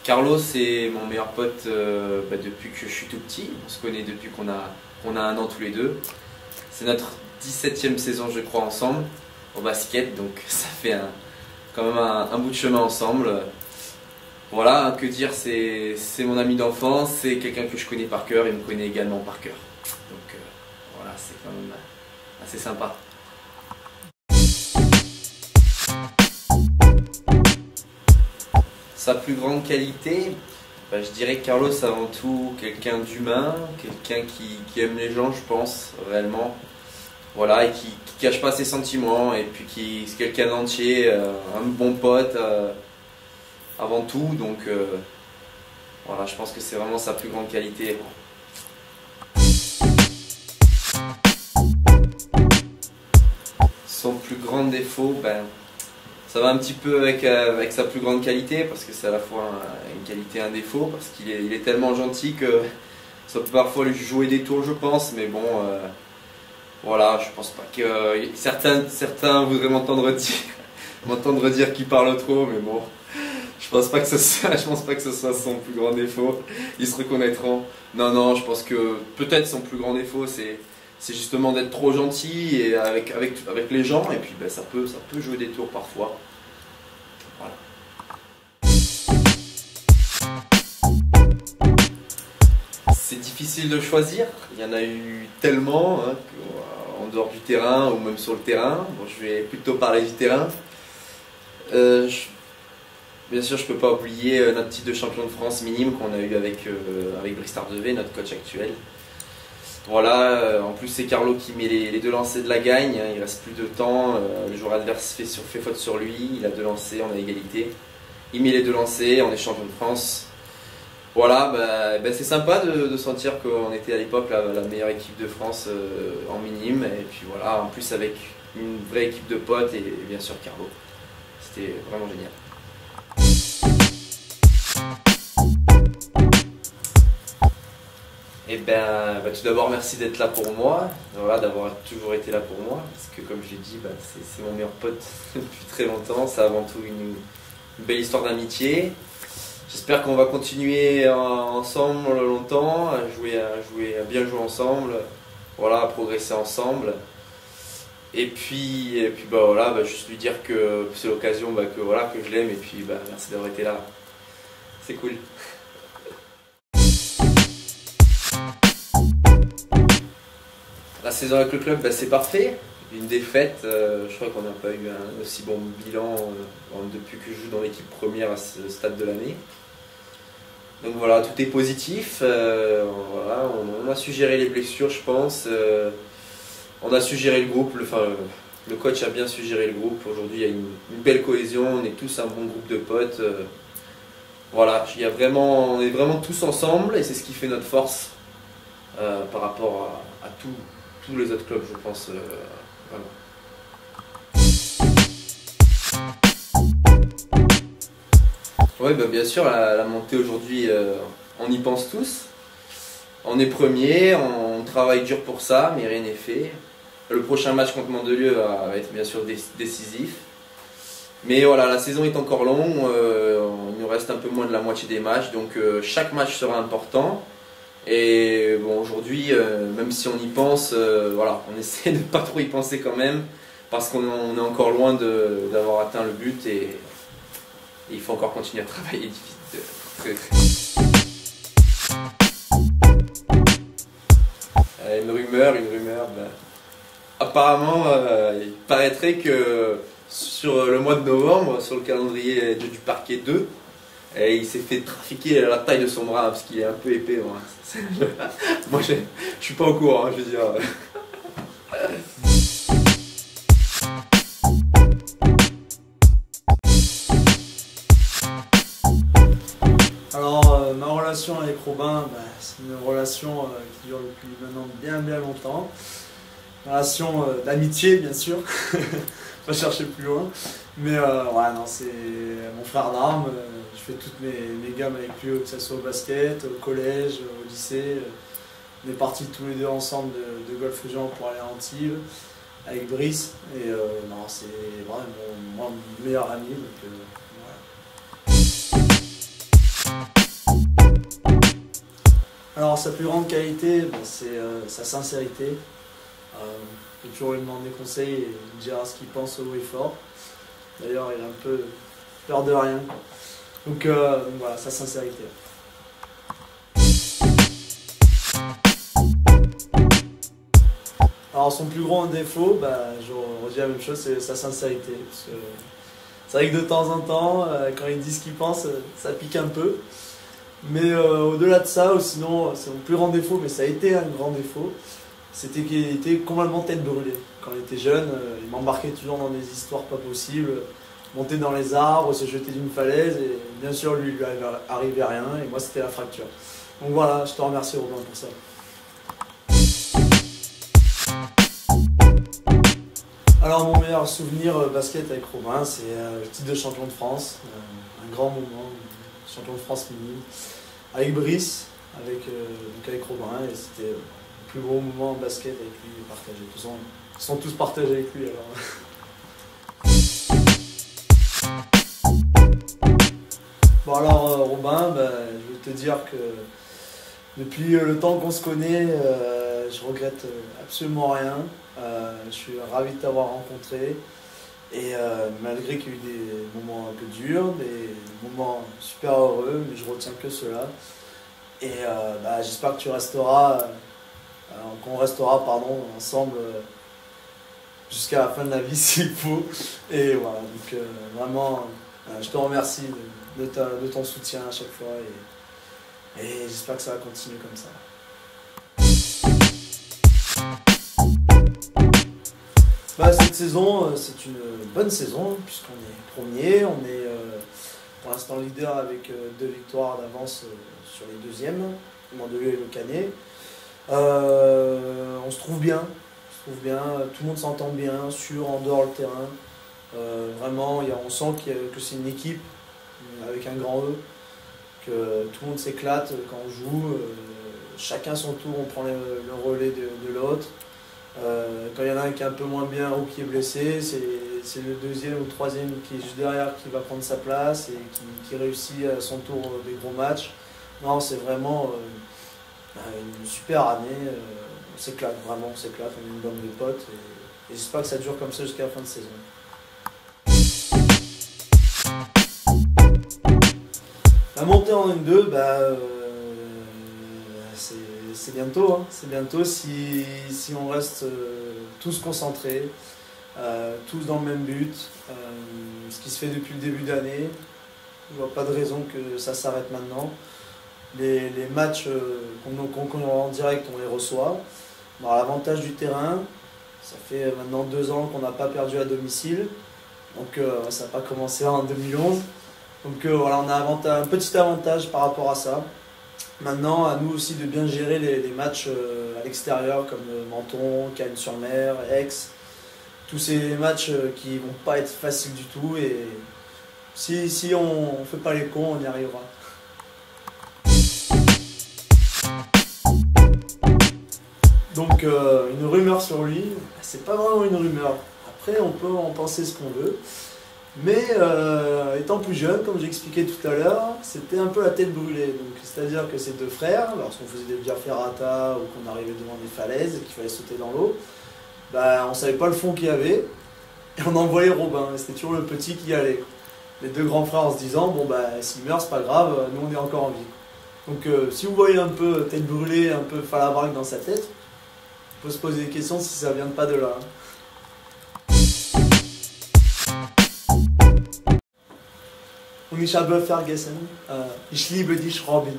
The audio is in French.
Carlo, c'est mon meilleur pote depuis que je suis tout petit. On se connaît depuis qu'on a 1 an tous les deux. C'est notre 17e saison, je crois, ensemble au basket. Donc ça fait quand même un bout de chemin ensemble. Voilà, que dire, c'est mon ami d'enfance, c'est quelqu'un que je connais par cœur, il me connaît également par cœur. Donc voilà, c'est quand même assez sympa. Sa plus grande qualité, je dirais que Carlo, c'est avant tout quelqu'un d'humain, quelqu'un qui aime les gens, je pense, réellement. Voilà, et qui cache pas ses sentiments, et puis qui c'est quelqu'un d'entier, un bon pote avant tout. Donc voilà, je pense que c'est vraiment sa plus grande qualité. Son plus grand défaut, ça va un petit peu avec sa plus grande qualité, parce que c'est à la fois une qualité et un défaut, parce qu'il est tellement gentil que ça peut parfois lui jouer des tours, je pense, mais bon, voilà, je pense pas que certains voudraient m'entendre dire qu'il parle trop, mais bon, je pense pas que ce soit son plus grand défaut. Ils se reconnaîtront. Non, je pense que peut-être son plus grand défaut, c'est justement d'être trop gentil et avec les gens, et puis ça peut jouer des tours parfois. Voilà. C'est difficile de choisir, il y en a eu tellement, en dehors du terrain ou même sur le terrain. Bon, je vais plutôt parler du terrain. Bien sûr, je ne peux pas oublier notre titre de champion de France minime qu'on a eu avec Brice Tardevet, notre coach actuel. Voilà, en plus c'est Carlo qui met les 2 lancers de la gagne, hein, il reste plus de temps, le joueur adverse fait faute sur lui, il a 2 lancers, on a égalité. Il met les 2 lancers, on est champion de France. Voilà, c'est sympa de sentir qu'on était à l'époque la meilleure équipe de France en minime, et puis voilà, en plus avec une vraie équipe de potes et bien sûr Carlo. C'était vraiment génial. Et tout d'abord, merci d'être là pour moi, voilà, d'avoir toujours été là pour moi, parce que comme je l'ai dit, c'est mon meilleur pote depuis très longtemps, c'est avant tout une belle histoire d'amitié. J'espère qu'on va continuer ensemble longtemps, à bien jouer ensemble, voilà, à progresser ensemble. Et puis voilà, juste lui dire que c'est l'occasion que je l'aime, et puis merci d'avoir été là. C'est cool. La saison avec le club, c'est parfait. Une défaite, je crois qu'on n'a pas eu un aussi bon bilan depuis que je joue dans l'équipe première à ce stade de l'année. Donc voilà, tout est positif. Voilà, on a su gérer les blessures, je pense. On a su gérer le groupe, le coach a bien su gérer le groupe. Aujourd'hui, il y a une belle cohésion, on est tous un bon groupe de potes. Voilà, on est vraiment tous ensemble, et c'est ce qui fait notre force par rapport à tous les autres clubs, je pense. Vraiment. Oui, bien sûr, la montée aujourd'hui, on y pense tous. On est premier, on travaille dur pour ça, mais rien n'est fait. Le prochain match contre Mandelieu va être bien sûr décisif. Mais voilà, la saison est encore longue, il nous reste un peu moins de la moitié des matchs, donc chaque match sera important. Et bon, aujourd'hui, même si on y pense, voilà, on essaie de ne pas trop y penser quand même, parce qu'on est encore loin d'avoir atteint le but, et il faut encore continuer à travailler Une rumeur, apparemment, il paraîtrait que sur le mois de novembre, sur le calendrier du parquet 2, et il s'est fait trafiquer la taille de son bras parce qu'il est un peu épais. Moi, je suis pas au courant, je veux dire. Alors, ma relation avec Robin, c'est une relation qui dure depuis maintenant bien longtemps. Une relation d'amitié, bien sûr. Pas chercher plus loin. Mais ouais, non, c'est mon frère d'armes. Je fais toutes mes gammes avec lui, que ce soit au basket, au collège, au lycée. On est partis tous les deux ensemble de Golfe Jean pour aller à Antibes avec Brice. Et non, c'est vraiment mon meilleur ami. Donc, voilà. Alors sa plus grande qualité, c'est sa sincérité. Il peut toujours lui demander conseil et il dira ce qu'il pense haut et fort. D'ailleurs, il a un peu peur de rien. Donc voilà, sa sincérité. Alors son plus grand défaut, je redis la même chose, c'est sa sincérité. Parce que c'est vrai que de temps en temps, quand il dit ce qu'il pense, ça pique un peu. Mais au-delà de ça, ou sinon, c'est mon plus grand défaut, mais ça a été un grand défaut, c'était qu'il était complètement tête brûlée. Quand il était jeune, il m'embarquait toujours dans des histoires pas possibles, monter dans les arbres, se jeter d'une falaise, et bien sûr, lui arrivait rien, et moi, c'était la fracture. Donc voilà, je te remercie Robin pour ça. Alors mon meilleur souvenir basket avec Robin, c'est le titre de champion de France, un grand moment, champion de France mini, avec Brice, avec Robin, et c'était le plus beau moment en basket avec lui partagé. De toute façon, ils sont tous partagés avec lui alors. Bon alors Robin, je vais te dire que depuis le temps qu'on se connaît, je regrette absolument rien. Je suis ravi de t'avoir rencontré et malgré qu'il y a eu des moments un peu durs, des moments super heureux, mais je retiens que cela. Et j'espère que qu'on restera ensemble jusqu'à la fin de la vie s'il faut. Et voilà, donc vraiment, je te remercie de ton soutien à chaque fois et j'espère que ça va continuer comme ça. Cette saison, c'est une bonne saison puisqu'on est premier, on est pour l'instant leader avec 2 victoires d'avance sur les deuxièmes, Mandelieu et Le Canet. On se trouve bien, tout le monde s'entend bien, en dehors le terrain. Vraiment, on sent que c'est une équipe avec un grand E, que tout le monde s'éclate quand on joue, chacun son tour, on prend le relais de l'autre. Quand il y en a un qui est un peu moins bien ou qui est blessé, c'est le deuxième ou le troisième qui est juste derrière qui va prendre sa place et qui réussit à son tour des gros matchs. Non, c'est vraiment une super année. On s'éclate, vraiment, on s'éclate, on est une bande de potes et j'espère que ça dure comme ça jusqu'à la fin de saison. La montée en N2, c'est bientôt, hein. C'est bientôt si on reste tous concentrés, tous dans le même but, ce qui se fait depuis le début d'année. Je vois pas de raison que ça s'arrête maintenant. Les matchs qu'on aura en direct, on les reçoit. On aura l'avantage du terrain. Ça fait maintenant 2 ans qu'on n'a pas perdu à domicile. Donc ça n'a pas commencé en 2011. Donc voilà, on a un petit avantage par rapport à ça. Maintenant, à nous aussi de bien gérer les matchs à l'extérieur comme Menton, Cannes-sur-Mer, Aix. Tous ces matchs qui vont pas être faciles du tout et si on fait pas les cons, on y arrivera. Donc une rumeur sur lui, c'est pas vraiment une rumeur. Après, on peut en penser ce qu'on veut. Mais étant plus jeune, comme j'expliquais tout à l'heure, c'était un peu la tête brûlée. C'est-à-dire que ces 2 frères, lorsqu'on faisait des via ferrata ou qu'on arrivait devant des falaises et qu'il fallait sauter dans l'eau, on ne savait pas le fond qu'il y avait et on envoyait Robin. C'était toujours le petit qui y allait. Les 2 grands frères en se disant, s'il meurt, c'est pas grave, nous on est encore en vie. Donc si vous voyez un peu tête brûlée, un peu falabraque dans sa tête, on peut se poser des questions si ça vient pas de là. Und ich habe vergessen, ich liebe dich, Robin.